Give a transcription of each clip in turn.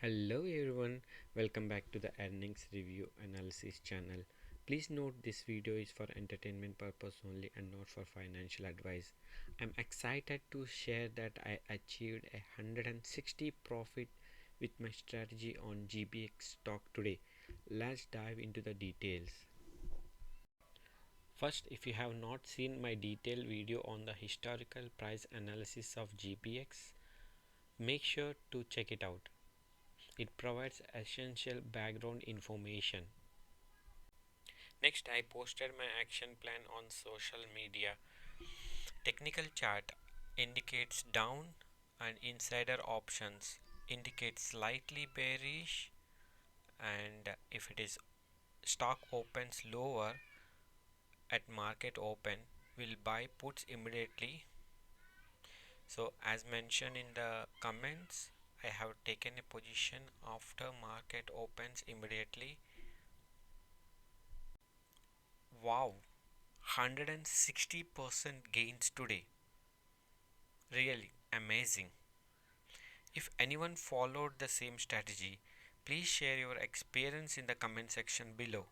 Hello everyone, welcome back to the earnings review analysis channel. Please note this video is for entertainment purpose only and not for financial advice. I'm excited to share that I achieved a 160 profit with my strategy on GBX stock today. Let's dive into the details. First, if you have not seen my detailed video on the historical price analysis of GBX, make sure to check it out. It provides essential background information. Next, I posted my action plan on social media. Technical chart indicates down and insider options indicate slightly bearish, and if it is stock opens lower at market open, will buy puts immediately. So as mentioned in the comments, I have taken a position after market opens immediately. Wow, 160% gains today. Really amazing. If anyone followed the same strategy, please share your experience in the comment section below.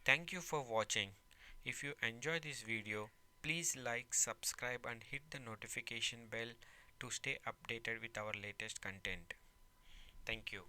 Thank you for watching. If you enjoy this video, please like, subscribe and hit the notification bell to stay updated with our latest content. Thank you.